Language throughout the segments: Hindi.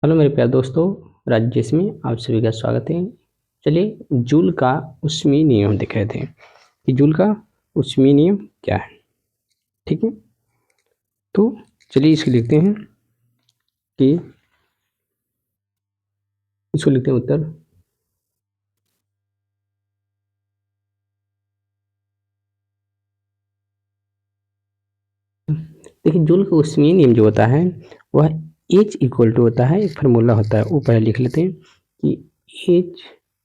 हेलो मेरे प्यारे दोस्तों, राजेश में आप सभी का स्वागत है। चलिए जूल का ऊष्मीय नियम देख रहे थे कि जूल का ऊष्मीय नियम क्या है। ठीक है, तो चलिए इसको लिखते हैं कि इसको लिखते हैं उत्तर। देखिए जूल का ऊष्मीय नियम जो होता है वह H इक्वल टू होता है, एक फार्मूला होता है वो पहले लिख लेते हैं कि H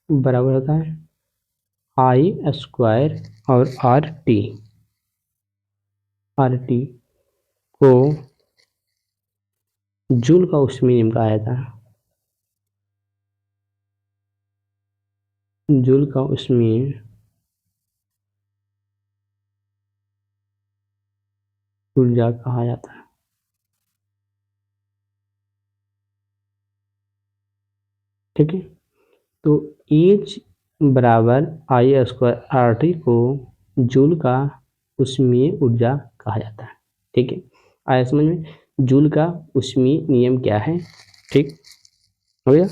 बराबर होता है आई स्क्वायर और आर टी को जूल का ऊष्मीय नियम कहा जाता है। जूल का ऊष्मीय ऊर्जा कहा जाता है। ठीक है, तो H बराबर आई स्क्वायर आर टी को जूल का ऊष्मीय ऊर्जा कहा जाता है। ठीक है, आया समझ में जूल का ऊष्मीय नियम क्या है। ठीक हो गया।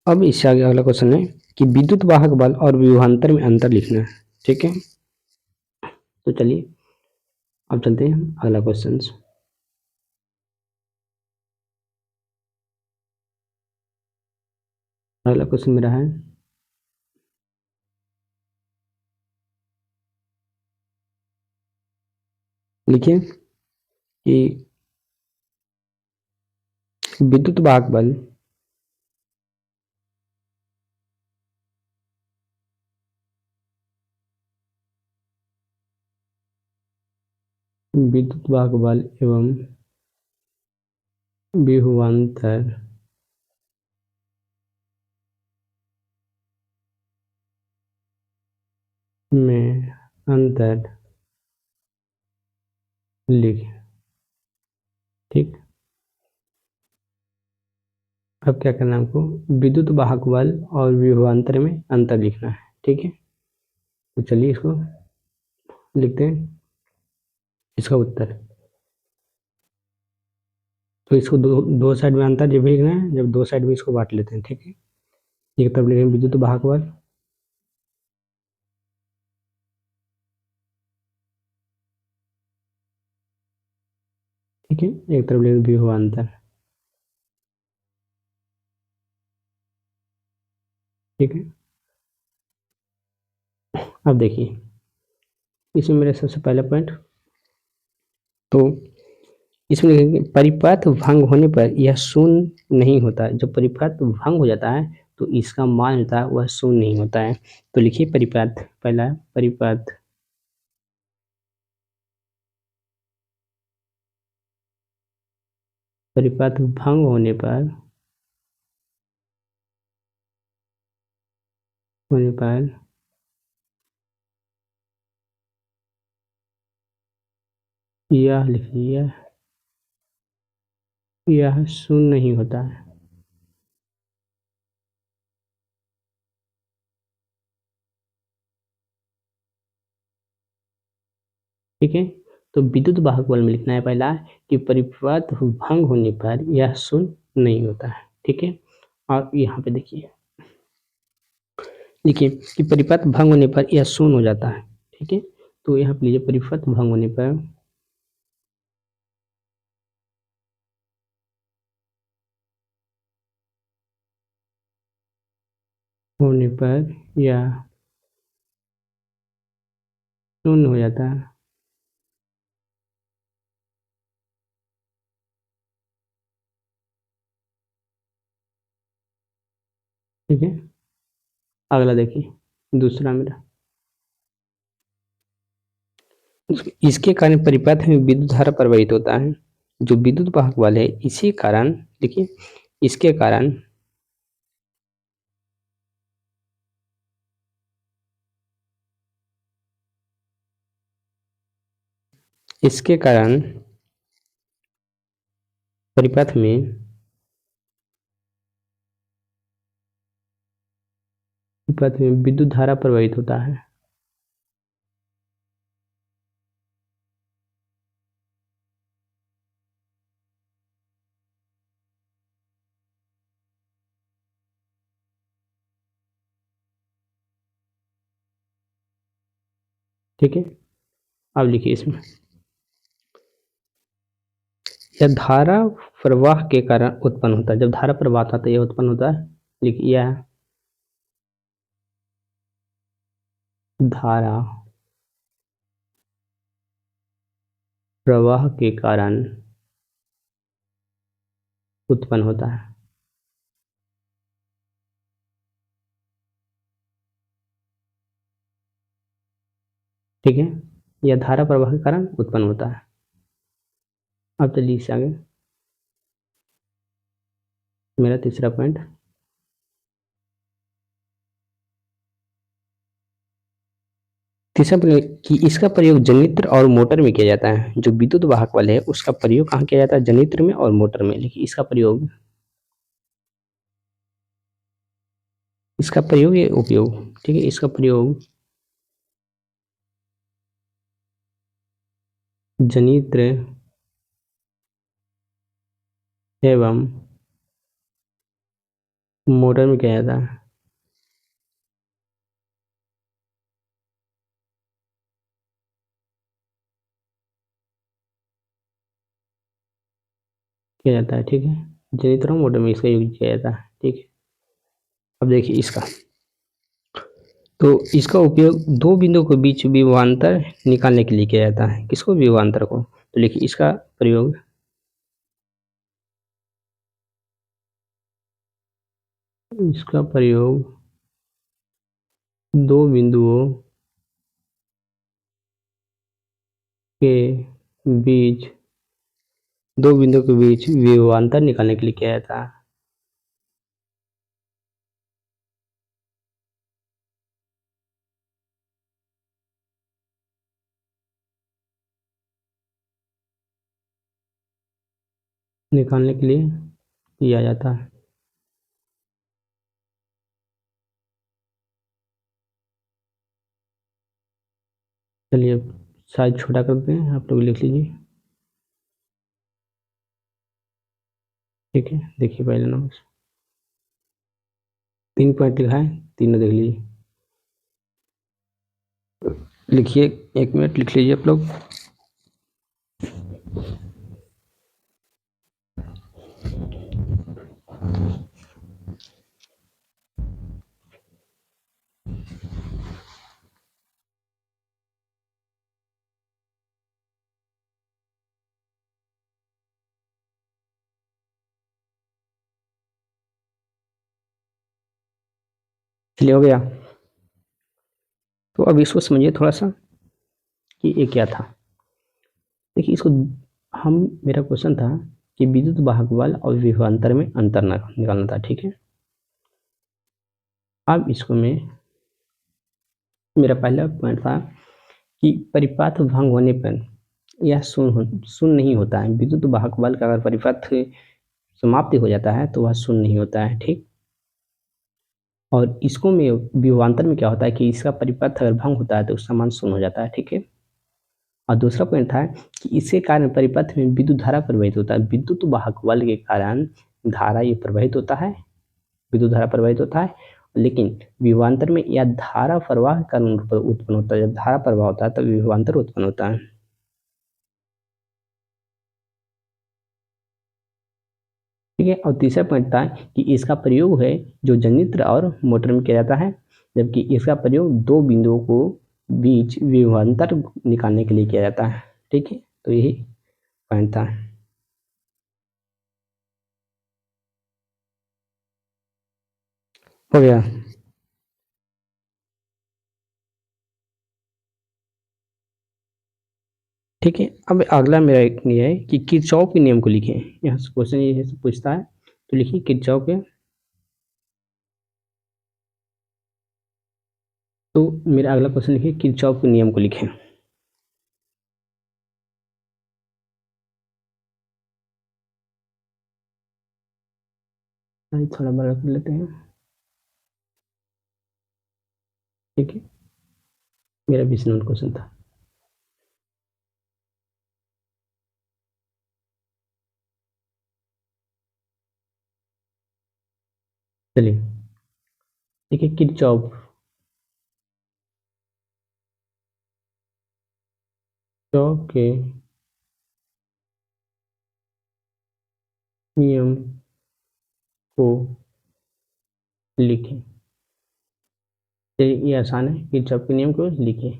अब इससे आगे अगला क्वेश्चन है कि विद्युत वाहक बल और विभवांतर में अंतर लिखना है। ठीक है, तो चलिए अब चलते हैं अगला क्वेश्चन। अगला क्वेश्चन मेरा है लिखिए कि विद्युत वाहक बल विद्युत वाहक बल एवं विभवांतर में अंतर लिख। ठीक, अब क्या करना है हमको, विद्युत वाहक बल और विभवांतर में अंतर लिखना है। ठीक है, तो चलिए इसको लिखते हैं इसका उत्तर। तो इसको दो साइड में अंतर जब भी लिखना है, जब दो साइड में इसको बांट लेते हैं। ठीक है, एक तरफ लिखेंगे विद्युत वाहक बल, ठीक है, एक तरफ लिखेंगे विभवांतर। ठीक है, अब देखिए इसमें मेरा सबसे पहला पॉइंट, तो इसमें लिखेंगे परिपथ भंग होने पर यह शून्य नहीं होता। जब परिपथ भंग हो जाता है तो इसका मान होता है वह शून्य नहीं होता है। तो लिखिए परिपथ, पहला परिपथ भंग होने पर यह लिखिए यह शून्य नहीं होता है। ठीक है, तो विद्युत वाहक बल में लिखना है पहला कि परिपथ भंग होने पर यह शून्य नहीं होता है। ठीक है, और यहाँ पे देखिए देखिए कि परिपथ भंग होने पर यह शून्य हो जाता है। ठीक है, तो यहाँ पे लीजिए परिपथ भंग होने पर यह शून्य हो जाता है। ठीक है, अगला देखिए दूसरा मेरा, इसके कारण परिपथ में विद्युत धारा प्रवाहित होता है। जो विद्युत वाहक बल है इसी कारण देखिए इसके कारण इसके कारण परिपथ में विद्युत धारा प्रवाहित होता है। ठीक है, अब लिखिए इसमें, यह धारा प्रवाह के कारण उत्पन्न होता है। जब धारा प्रवाह होता है तो यह उत्पन्न होता है। लिखिए, यह धारा प्रवाह के कारण उत्पन्न होता है। ठीक है, यह धारा प्रवाह के कारण उत्पन्न होता है। अब चलिए इससे आगे, मेरा तीसरा पॉइंट, तीसरा पॉइंट कि इसका प्रयोग जनरेटर और मोटर में किया जाता है। जो विद्युत वाहक बल है उसका प्रयोग कहाँ किया जाता है? जनरेटर में और मोटर में। लेकिन इसका प्रयोग, इसका प्रयोग या उपयोग, ठीक है, इसका प्रयोग जनरेटर एवं मोटर में किया जाता है। किया जाता है, ठीक है, जनरेटर और मोटर में इसका यूज किया जाता है। ठीक है, अब देखिए इसका, तो इसका उपयोग दो बिंदुओं के बीच विभवांतर निकालने के लिए किया जाता है। किसको? विभवांतर को। तो देखिए इसका प्रयोग, इसका प्रयोग दो बिंदुओं के बीच, दो बिंदुओं के बीच विभवांतर निकालने के लिए किया जाता है। निकालने के लिए किया जाता है। चलिए साइज छोटा करते हैं, आप लोग लिख लीजिए। ठीक है, देखिए पहले नंबर, 3 पॉइंट लिखा है, तीनों देख लीजिए। लिखिए, 1 मिनट लिख लीजिए आप लोग। चलिए हो गया। तो अब इसको समझिए थोड़ा सा कि ये क्या था। देखिए इसको, हम, मेरा क्वेश्चन था कि विद्युत वाहक बल और विभवांतर में अंतर निकालना था। ठीक है, अब इसको मैं, मेरा पहला पॉइंट था कि परिपथ भंग होने पर यह शून्य नहीं होता है। विद्युत वाहक बल का अगर परिपथ समाप्ति हो जाता है तो वह शून्य नहीं होता है। ठीक, और इसको में विभवांतर में क्या होता है कि इसका परिपथ अगर भंग होता है तो उसका मान शून्य हो जाता है। ठीक है, और दूसरा पॉइंट था कि इसके कारण परिपथ में विद्युत धारा प्रवाहित होता है। विद्युत वाहक बल के कारण धारा ये प्रवाहित होता है, विद्युत धारा प्रवाहित होता है, लेकिन विभवांतर में यह धारा प्रवाह का कारण उत्पन्न होता है। जब धारा प्रवाह होता है तब विभवांतर उत्पन्न होता है। ठीक है, और तीसरा पॉइंट था कि इसका प्रयोग है जो जनरेटर और मोटर में किया जाता है, जबकि इसका प्रयोग दो बिंदुओं को बीच विभवांतर निकालने के लिए किया जाता है। ठीक है, तो यही पॉइंट था। हो गया। ठीक है, अब अगला मेरा एक ये है कि किरचॉफ के नियम को लिखें। यहाँ से क्वेश्चन ये पूछता है, तो लिखिए किरचॉफ के। तो मेरा अगला क्वेश्चन लिखिए किरचॉफ के नियम को लिखें। थोड़ा बड़ा कर लेते हैं। ठीक है, मेरा 20 नंबर क्वेश्चन था। चलिए, देखिए किरचॉफ, किरचॉफ के नियम को लिखें। चलिए ये आसान है, किरचॉफ के नियम को लिखें।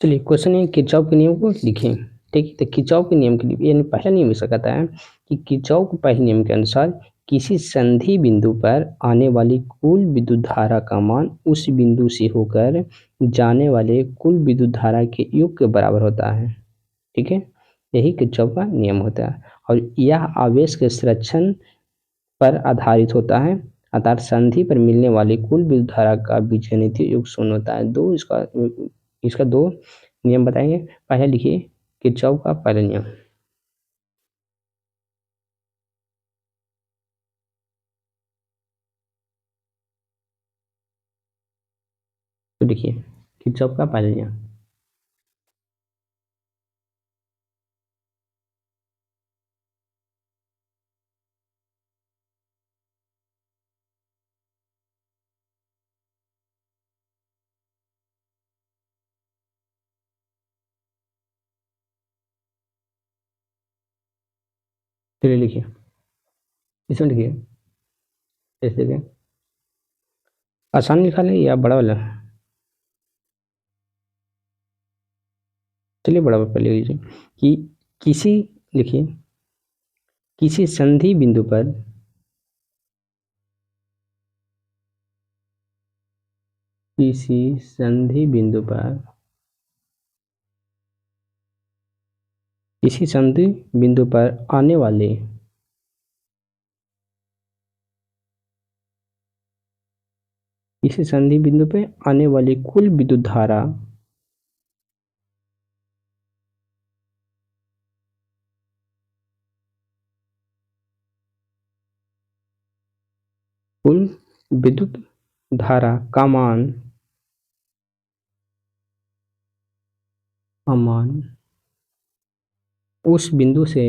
चलिए क्वेश्चन है, किरचॉफ के नियम को लिखें। ठीक है, तो किरचॉफ के नियम के लिए यानी पहला नियम ऐसा कहता है कि किरचॉफ के पहले नियम के अनुसार किसी संधि बिंदु पर आने वाली कुल विद्युत धारा का मान उस बिंदु से होकर जाने वाले कुल विद्युत धारा के योग के बराबर होता है। ठीक है, यही किरचॉफ का नियम होता है और यह आवेश के संरक्षण पर आधारित होता है, अर्थात संधि पर मिलने वाली कुल विद्युत धारा का बीजगणितीय योग शून्य होता है। दो इसका दो नियम बताएंगे। पहले लिखिए किरचॉफ का पहला नियम। तो देखिए किरचॉफ का पहला नियम। चलिए लिखिए, इसमें लिखिए, ऐसे देखिए, आसान लिखा ले या बड़ा वाला। चलिए बड़ा वाला पहले लीजिए कि किसी, लिखिए किसी संधि बिंदु पर किसी संधि बिंदु पर किसी संधि बिंदु पर आने वाले किसी संधि बिंदु पे आने वाली कुल विद्युत धारा कुल विद्युत धारा का मान उस बिंदु से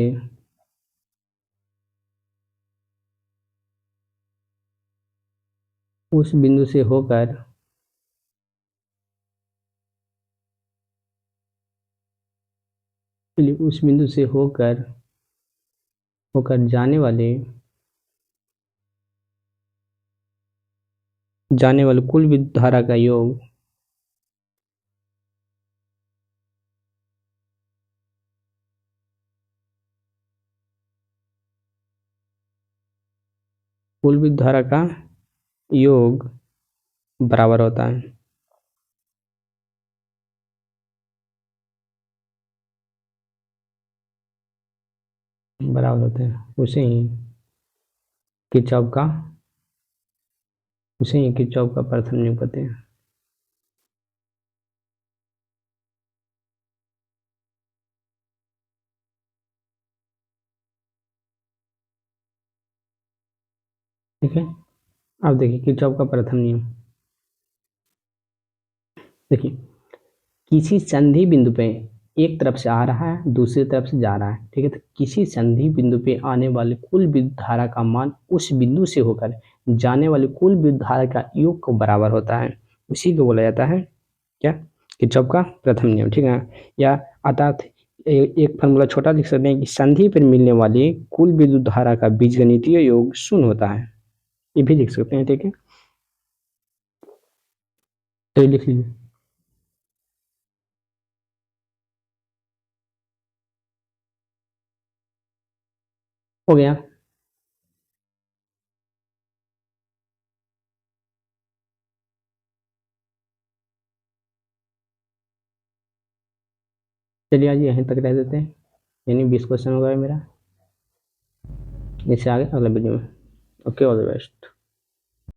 होकर उस बिंदु से होकर होकर जाने वाले कुल विद्युत धारा का योग कुल विद्युत धारा का योग बराबर होता है। बराबर होते हैं, किरचॉफ का उसे ही किरचॉफ का प्रथम नियम कहते हैं। ठीक है, अब देखिए किरचॉफ का प्रथम नियम। देखिए किसी संधि बिंदु पे एक तरफ से आ रहा है, दूसरी तरफ से जा रहा है। ठीक है, तो किसी संधि बिंदु पे आने वाले कुल विद्युत धारा का मान उस बिंदु से होकर जाने वाले कुल विद्युत धारा का योग को बराबर होता है। उसी को बोला जाता है क्या, किरचॉफ का प्रथम नियम। ठीक है, या अर्थात एक फॉर्मूला छोटा लिख सकते हैं कि संधि पर मिलने वाली कुल विद्युत धारा का बीजगणितीय योग शून्य होता है, ये भी लिख सकते हैं। ठीक है, तो ये लिख लीजिए। हो गया। चलिए आज यहीं तक रह देते हैं, यानी 20 क्वेश्चन हो गया मेरा। इससे आगे अगले वीडियो में। Okay, all the best.